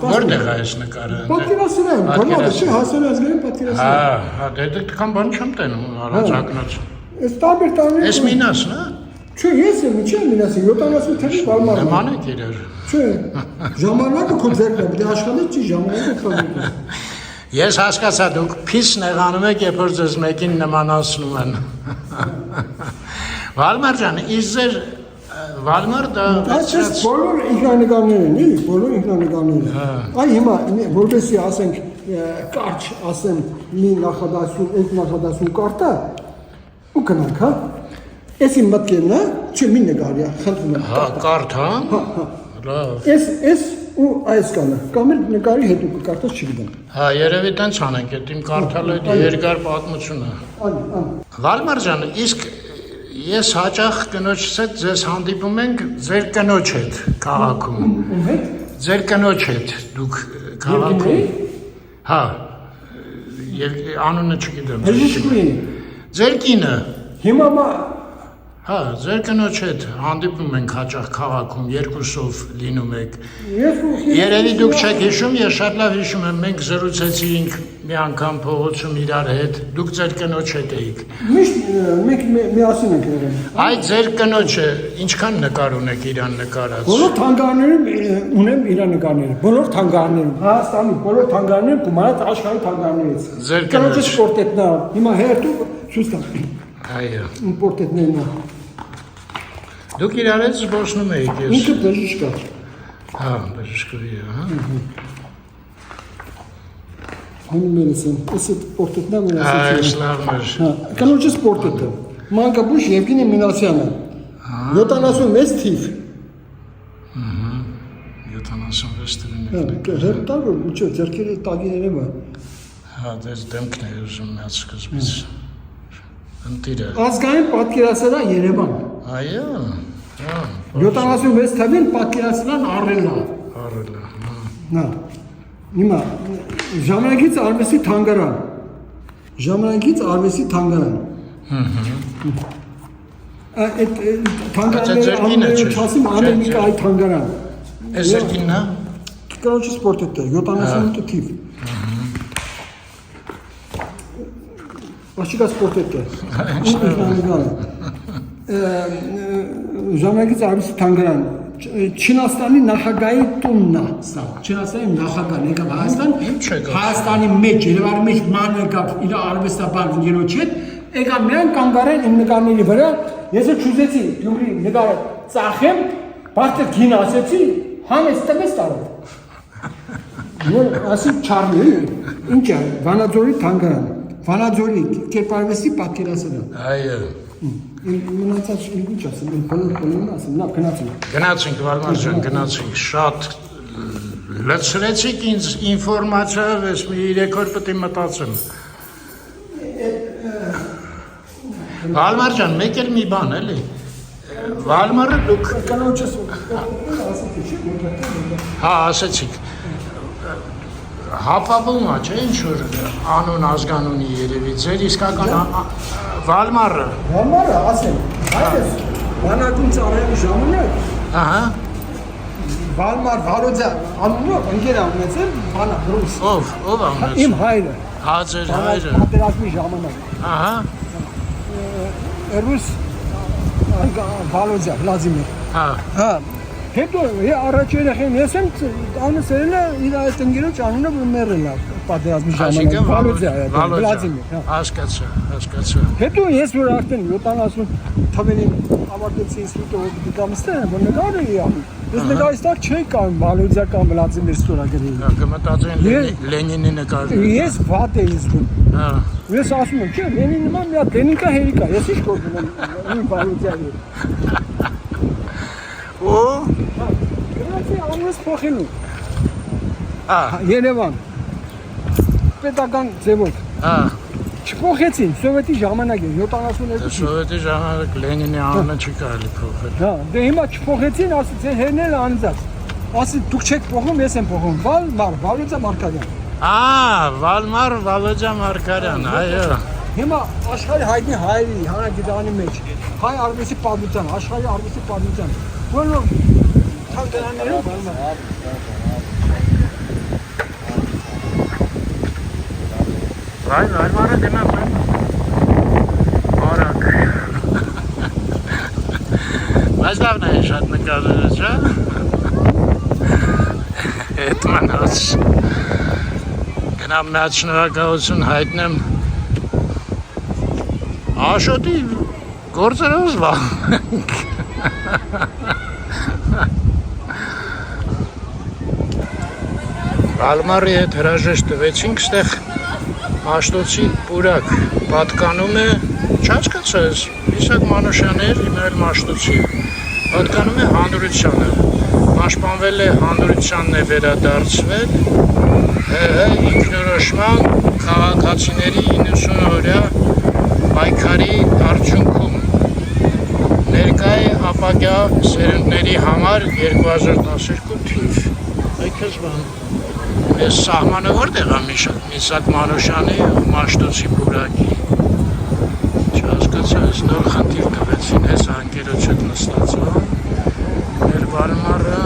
Որտեղ է այս նկարը Պատկերասրահ գնահատել չէ Հայաստանի ազգային պատկերասրահ Հա դե դքան բան չեմ տենում առաջ ակնոց Այս տարբեր տարիներ Էս մինասն է Չէ ես եմ ինչի՞ մինասի 70 թվի Վալմար Նման է իրար Չէ ժամանակը քո ձեռքն է դե աշխատել չի ժամանակը քո Ես հասկացա դուք փիս նեղանում եք երբ որ ձեզ մեկին նմանացնում են Վալմար ջան, իս ձեր Վալմար դա Այս բոլոր ինքնանկարներ են, էլի, բոլոր ինքնանկարները։ Այ հիմա որպեսզի ասենք կարճ ասեմ մի նախադասություն, այդ նախադասություն կարտա ու գնանք, հա։ Էս իմ մտքերն է, չէ մի նկարի, խնդրում եմ։ Հա, կարդ, հա։ Լավ։ Էս ու այս կանը, կամ էլ նկարի հետ ու կկարտած չգիտեմ։ Հա, երևի տենց անենք, այդ իմ կարդալը երկար պատմություն է։ Վալմար ջան, իսկ ես հաճախ կնոջս հետ ձեզ հանդիպում ենք ձեր կնոջ հետ քաղաքում։ Ում հետ։ Ձեր կնոջ հետ դուք քաղաքում։ Հա։ Անունը չգիտեմ։ Բժիշկուին։ Ձեր կինը։ Հիմա Հա, ձեր կնոջ հետ հանդիպում ենք հաճախ քաղաքում, երկուսով լինում եք։ Երևի դուք չեք հիշում, ես շատ լավ հիշում եմ, մենք զրուցեցինք մի անգամ փողոցում իրար հետ, դուք ձեր կնոջ հետ էիք։ Միշտ մենք միասին ենք եղել։ Այդ ձեր կնոջը ինչքան նկար ունեք իրան նկարած։ Բոլոր թանգարաններում ունեմ իր նկարները, բոլոր թանգարաններում, Հայաստանի բոլոր թանգարաններում գումարած աշխարհի թանգարաններից։ Ձեր կնոջ պորտետնա, հիմա հերթու ցույց տամ։ Այո։ Պորտետներն է։ Դուք իրար հետ զբոսնում եք ես։ Ինքը բժիշկ է։ Հա, բժշկուհի է, հա։ Հոմերս են, էս պորտետնա մնաց։ Այս լավն է։ Հա, կանոջս պորտետը։ Մանկաբույժ Եվգենի Մինասյանը։ 76 թիվ։ 76 թվին Հա, հեր տալու, ուչո, ձերքերը տագիները բա։ Հա, դες դեմքն է ուզում միած սկզբից։ Ընտիրը։ Ազգային պատկերասրահ Երևան։ Այո։ Հա։ 76 թվին պատկերասրահն առել է։ Առել է։ Նա։ Հիմա ժամանակից արվեստի թանգարան։ Ժամանակից արվեստի թանգարան։ Այդ թանգարանները չասեմ ամենիկա այդ թանգարան։ Էս երկինն է։ Կրոջի սպորտետը 78 թիվ։ Աշիկա սպորտետը։ Ժամանակից արվեստի թանգարան Չինաստանի նախագահի տունն է սա։ Չինաստանի նախագահն եկավ Հայաստան, Հայաստանի մեջ, Երևանի մեջ ման եկավ իր արվեստաբան ընկերոջ հետ, եկավ միայն կանգարեն իմ նկարների վրա, ես չուզեցի Գյումրի նկարը ծախեմ, բարձր գին ասեցի, հանեց տվեց տարով։ Որ ասի չարնի, ինչ է, Վանաձորի թանգարան, Վանաձորի կերպարվեստի պատկերասրահ։ Այո։ Մնացած ինչ ասեմ, բոլորն ասեմ, նա գնացինք։ Գնացինք Վալմար ջան, գնացինք, շատ լցրեցիք ինձ ինֆորմացիայով, ես մի 3 օր պետք է մտածեմ։ Վալմար ջան, մեկ էլ մի բան էլի։ Վալմարը դուք Կանոջս հա, ասեցիք։ Հապավում է, չէ՞ ինչ որ անուն ազգանունի երևի, ձեր իսկական Վալմարը։ Վալմարը, ասեմ, այդպես, բանակում ծառայելու ժամանակ, Ահա։ Վալմար Վարոձյան անունով ընկեր ունեցել բանակ ռուս։ Ով է ունեցել։ Իմ հայրը։ Հա, ձեր հայրը։ Պատերազմի ժամանակ։ Ահա։ Ռուս Վալոձյան, Վլադիմիր։ Հա։ Հա։ Հետո առաջ երեխեն ես եմ անսերել է իր այդ ընկերոջ անունը մերել է պատերազմի ժամանակ Վլադիմիր։ Հասկացա։ Հետո ես որ արդեն 70 թվերին ավարտեցի ինստիտուտը դիտամստերը, որ նկարը էի անում։ Ես նկարից տակ չէի կարող Վալոձյան Վլադիմիր ստորագրեի։ Կմտածեն Լենինի նկարը։ Ես վատ էի զգում։ Հա։ Ես ասում եմ, չէ, Լենինի նման մի հատ Լենինկա հերիկա, ես ինչ գործում եմ իմ Վալոձյանի։ Ու Գնացի ամենս փոխելու։ հա, Երևան։ Պետական ձևով։ հա։ Չփոխեցին, սովետի ժամանակ է 72-ին։ Սովետի ժամանակ Լենինի անունը չի կարելի փոխել։ Հա, դե հիմա չփոխեցին, ասի ձեր հերն էլ անձած։ Ասի դուք չեք փոխում, ես եմ փոխում։ Վալոձյան Մարկարյան։ Վալմար Վալոձյան Մարկարյան, այո։ Հիմա աշխարհի հայտնի հայերի հանրագիտարանի մեջ հայ արվեստի պատմության, աշխարհի արվեստի պատմության բոլոր թանգարաններում Վալմարը գնաց արագ։ Բայց լավն է շատ նկարները, չէ՞։ Հետ մնաց։ Գնամ մի հատ շնորհակալություն հայտնեմ Աշոտի գործերով զբաղվենք։ Վալմարի հետ հրաժեշտ տվեցինք, ստեղ Մաշտոցի պուրակ պատկանում է, չհասկացես, Իսակ Մանուշյանը էր, հիմա էլ Մաշտոցի պատկանում է հանրությանը, պաշտպանվել է հանրությանն է վերադարձվել, ինքնորոշման քաղաքացիների 90 օրյա պայքարի արդյունքում ներկա է ապագա սերունդների համար 2012 թիվ։ Այդպես բան։ Ես սահմանը որտեղ եմ Իսակ Մանուշյանի ու Մաշտոցի պուրակի։ Չհասկացա, ես նոր խնդիր տվեցին, ես անկերոջ հետ նստած եմ, մեր Վալմարը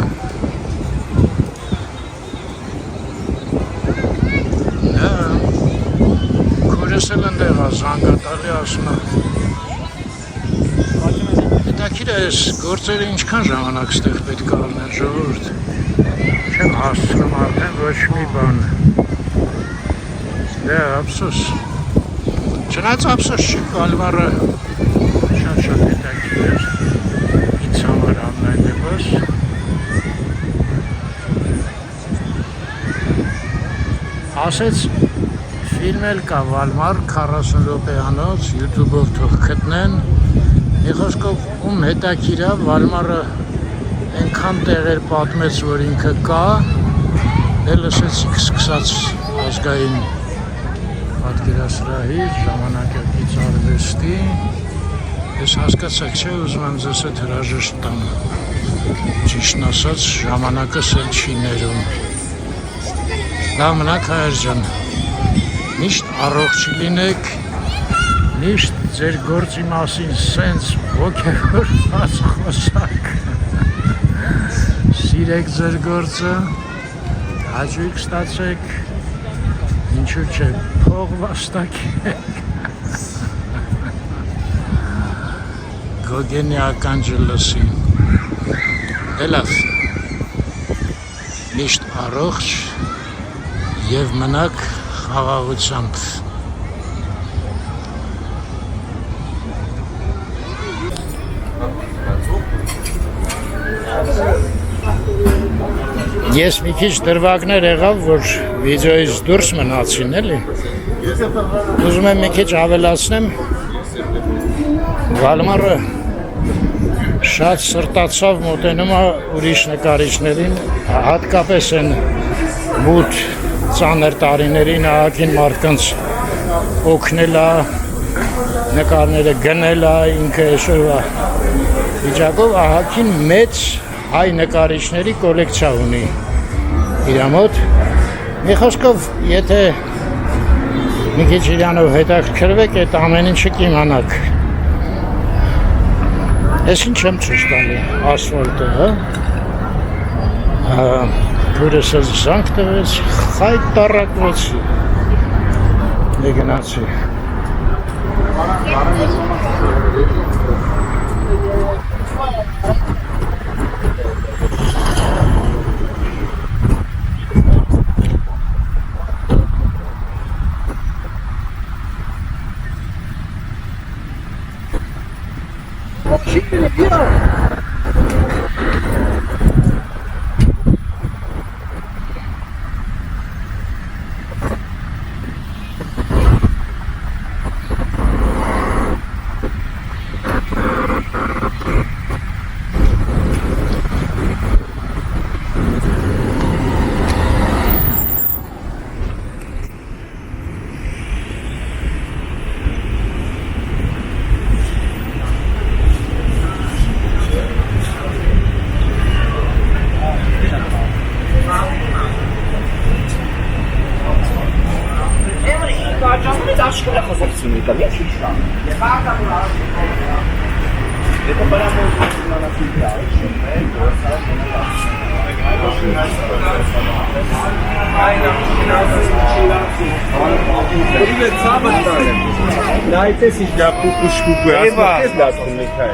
քուրս էլ ընդեղ է, զանգատալի ասում է։ Հետաքրքիր է, ես գործերը ինչքան ժամանակ ստեղ պետք է առնեն ժողովուրդ։ Չեմ հասցնում արդեն ոչ մի բան։ Դե ափսոս։ Չնայած ափսոս չի, Վալմարը շատ հետաքրքիր էր։ Ինձ համար ամեն դեպս։ Ասեց ֆիլմ էլ կա Վալմար 40 րոպեանոց YouTube-ով թող գտնեն։ Մի խոսքով ում հետաքրքիր է Վալմարը այնքան տեղեր պատմեց, որ ինքը կա, դե լսեցիք սկսած ազգային պատկերասրահի, ժամանակակից արվեստի, ես հասկացա, չէ, ուզում եմ ձեզ հետ հրաժեշտ տամ, ճիշտն ասած, ժամանակս էլ չի ներում։ Լավ մնաք հայր ջան, միշտ առողջ լինեք, միշտ ձեր գործի մասին սենց ոգևորված խոսակ, սիրեք ձեր գործը, հաճույք ստացեք, ինչու՞ չէ, փող վաստակեք, գոգենի ականջը լսի։ Դելաս միշտ առողջ եւ մնաք խաղաղությամբ Ես մի քիչ դրվագներ եղավ, որ վիդեոից դուրս մնացին, էլի։ Ուզում եմ մի քիչ ավելացնեմ։ Վալմարը շատ սրտացավ մոտենում է ուրիշ նկարիչներին, հատկապես են մութ ծանր տարիներին ահագին մարդկանց օգնել է, նկարները գնել է, ինքը այսօրվա վիճակով ահագին մեծ հայ նկարիչների կոլեկցիա ունի իր մոտ։ Մի խոսքով, եթե մի քիչ իրանով հետաքրքրվեք, այդ ամեն ինչը կիմանաք։ Ես ինչ եմ ցույց տալի, ասֆալտը, հա։ Քուրս զանգ տվեց, խայտ տառակվեցի։ Գնացի։ Dajte si da pušku, ja sam da sam nekaj.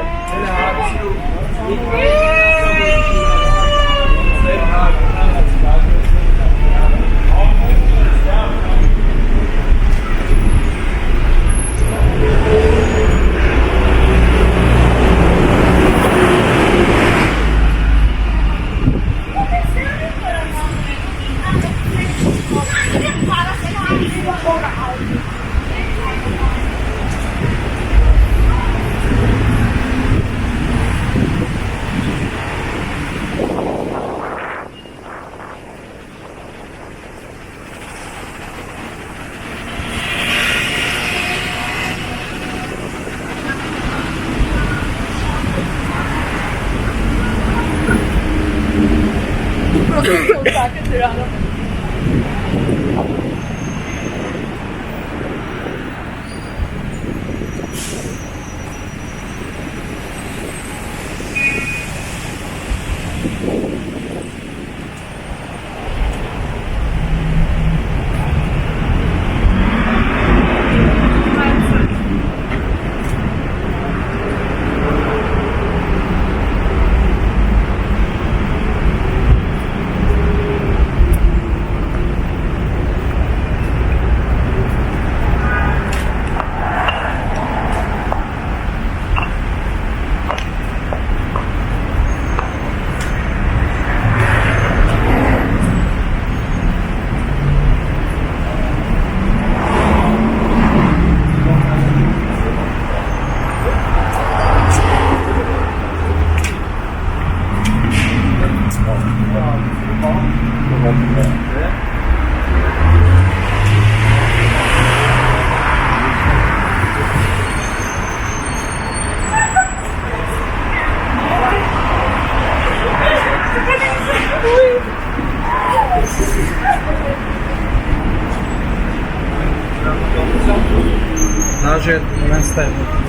Даже на стене.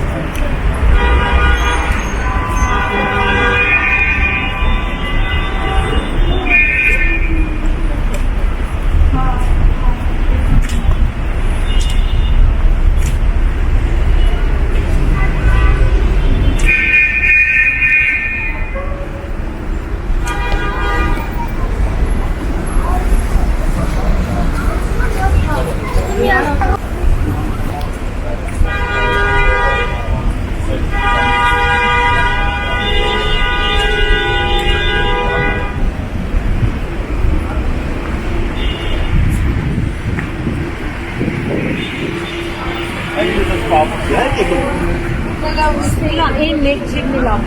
En mekçirli laf.